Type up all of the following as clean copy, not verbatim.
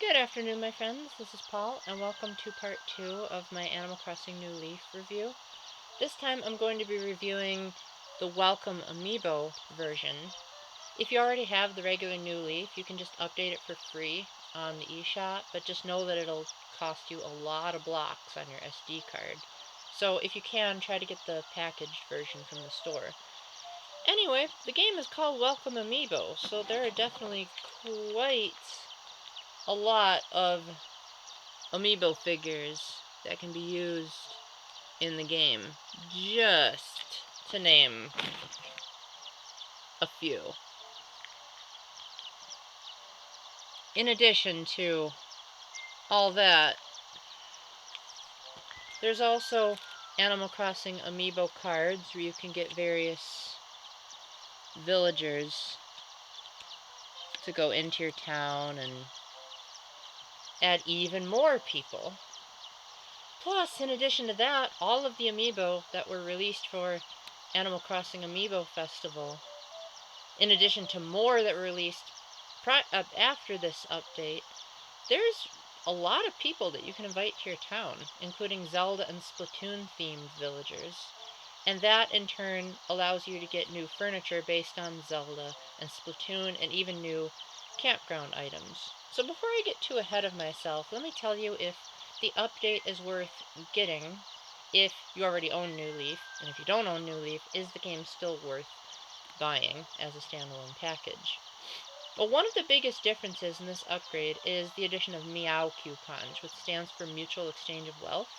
Good afternoon, my friends. This is Paul, and welcome to part 2 of my Animal Crossing New Leaf review. This time I'm going to be reviewing the Welcome Amiibo version. If you already have the regular New Leaf, you can just update it for free on the eShop, but just know that it'll cost you a lot of blocks on your SD card. So if you can, try to get the packaged version from the store. Anyway, the game is called Welcome Amiibo, so there are definitely quite a lot of amiibo figures that can be used in the game, just to name a few. In addition to all that, there's also Animal Crossing amiibo cards where you can get various villagers to go into your town and add even more people. Plus, in addition to that, all of the amiibo that were released for Animal Crossing Amiibo Festival, in addition to more that were released after this update, there's a lot of people that you can invite to your town, including Zelda and Splatoon-themed villagers. And that, in turn, allows you to get new furniture based on Zelda and Splatoon, and even new campground items. So before I get too ahead of myself, let me tell you if the update is worth getting if you already own New Leaf, and if you don't own New Leaf, is the game still worth buying as a standalone package? Well, one of the biggest differences in this upgrade is the addition of Meow coupons, which stands for Mutual Exchange of Wealth.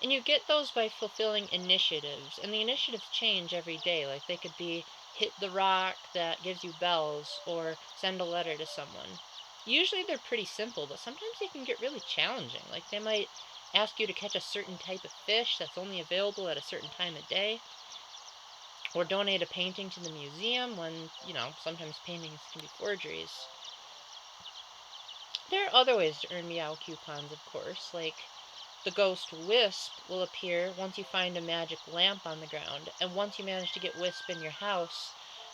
And you get those by fulfilling initiatives, and the initiatives change every day. Like, they could be hit the rock that gives you bells, or send a letter to someone. Usually they're pretty simple, but sometimes they can get really challenging. Like, they might ask you to catch a certain type of fish that's only available at a certain time of day, or donate a painting to the museum when, sometimes paintings can be forgeries. There are other ways to earn Meow coupons, of course, like the ghost Wisp will appear once you find a magic lamp on the ground, and once you manage to get Wisp in your house,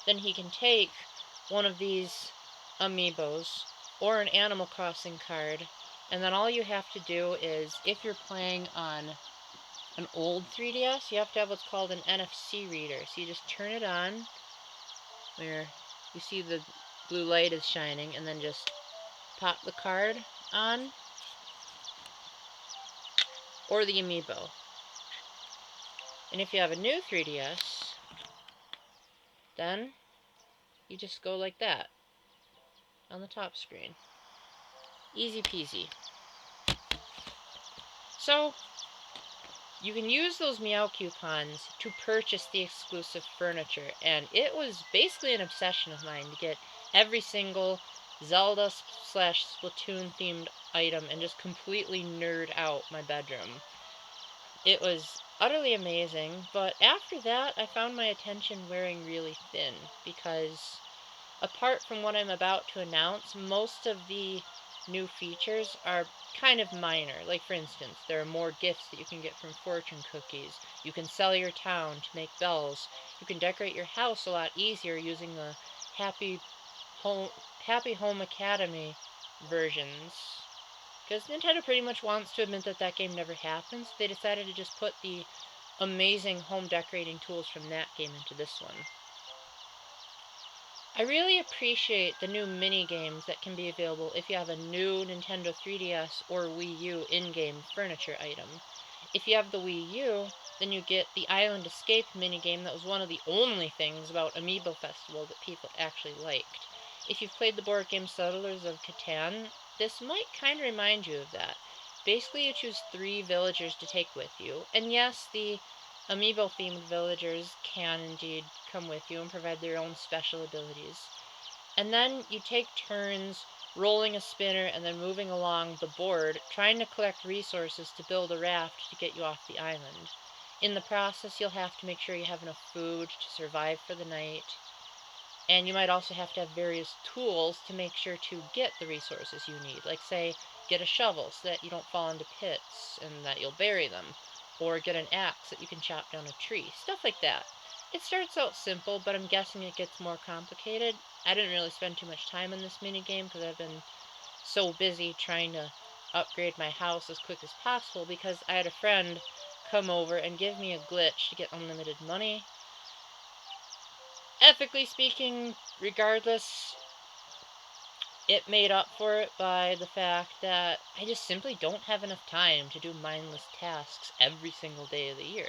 then he can take one of these amiibos or an Animal Crossing card, and then all you have to do is, if you're playing on an old 3DS, you have to have what's called an NFC reader. So you just turn it on where you see the blue light is shining, and then just pop the card on, or the amiibo. And if you have a new 3DS, then you just go like that on the top screen. Easy peasy. So, you can use those Meow coupons to purchase the exclusive furniture, and it was basically an obsession of mine to get every single Zelda/Splatoon themed item and just completely nerd out my bedroom. It was utterly amazing, but after that I found my attention wearing really thin, because apart from what I'm about to announce, most of the new features are kind of minor. Like, for instance, there are more gifts that you can get from fortune cookies. You can sell your town to make bells. You can decorate your house a lot easier using the Happy Home Academy versions. Because Nintendo pretty much wants to admit that that game never happened, so they decided to just put the amazing home decorating tools from that game into this one. I really appreciate the new mini-games that can be available if you have a new Nintendo 3DS or Wii U in-game furniture item. If you have the Wii U, then you get the Island Escape minigame that was one of the only things about Amiibo Festival that people actually liked. If you've played the board game Settlers of Catan, this might kind of remind you of that. Basically, you choose 3 villagers to take with you, and yes, the Amiibo-themed villagers can indeed come with you and provide their own special abilities. And then you take turns rolling a spinner and then moving along the board, trying to collect resources to build a raft to get you off the island. In the process, you'll have to make sure you have enough food to survive for the night, and you might also have to have various tools to make sure to get the resources you need. Like, say, get a shovel so that you don't fall into pits and that you'll bury them, or get an axe that you can chop down a tree, stuff like that. It starts out simple, but I'm guessing it gets more complicated. I didn't really spend too much time in this minigame because I've been so busy trying to upgrade my house as quick as possible because I had a friend come over and give me a glitch to get unlimited money. Ethically speaking, regardless, it made up for it by the fact that I just simply don't have enough time to do mindless tasks every single day of the year.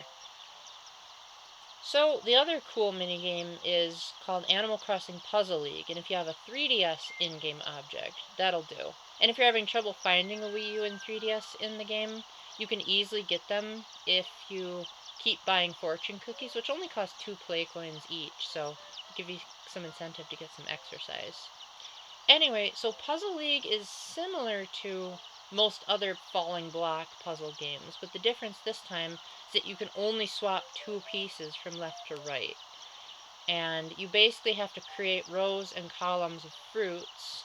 So the other cool minigame is called Animal Crossing Puzzle League, and if you have a 3DS in-game object, that'll do. And if you're having trouble finding a Wii U and 3DS in the game, you can easily get them if you keep buying fortune cookies, which only cost 2 play coins each, so give you some incentive to get some exercise. Anyway, so Puzzle League is similar to most other falling block puzzle games, but the difference this time is that you can only swap 2 pieces from left to right. And you basically have to create rows and columns of fruits,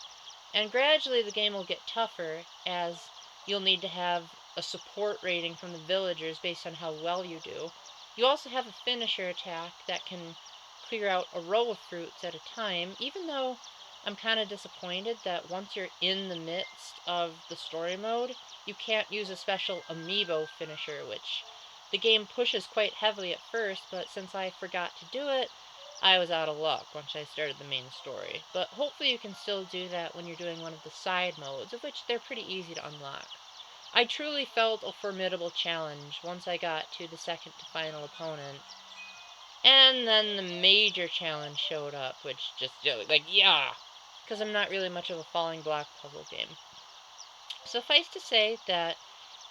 and gradually the game will get tougher as you'll need to have a support rating from the villagers based on how well you do. You also have a finisher attack that can clear out a row of fruits at a time, even though I'm kind of disappointed that once you're in the midst of the story mode, you can't use a special amiibo finisher, which the game pushes quite heavily at first, but since I forgot to do it, I was out of luck once I started the main story. But hopefully you can still do that when you're doing one of the side modes, of which they're pretty easy to unlock. I truly felt a formidable challenge once I got to the second to final opponent. And then the major challenge showed up, which just, like, yeah! Because I'm not really much of a falling block puzzle game. Suffice to say that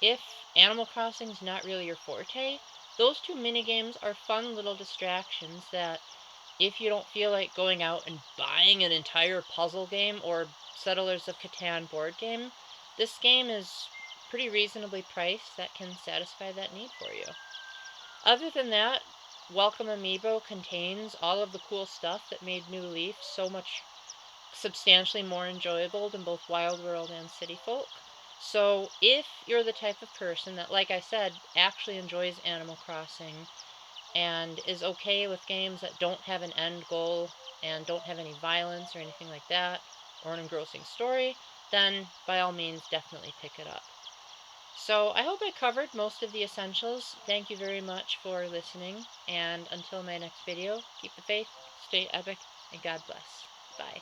if Animal Crossing's not really your forte, those 2 minigames are fun little distractions that, if you don't feel like going out and buying an entire puzzle game or Settlers of Catan board game, this game is pretty reasonably priced that can satisfy that need for you. Other than that, Welcome Amiibo contains all of the cool stuff that made New Leaf so much substantially more enjoyable than both Wild World and City Folk. So if you're the type of person that, like I said, actually enjoys Animal Crossing and is okay with games that don't have an end goal and don't have any violence or anything like that, or an engrossing story, then by all means definitely pick it up. So I hope I covered most of the essentials. Thank you very much for listening, and until my next video, keep the faith, stay epic, and God bless. Bye.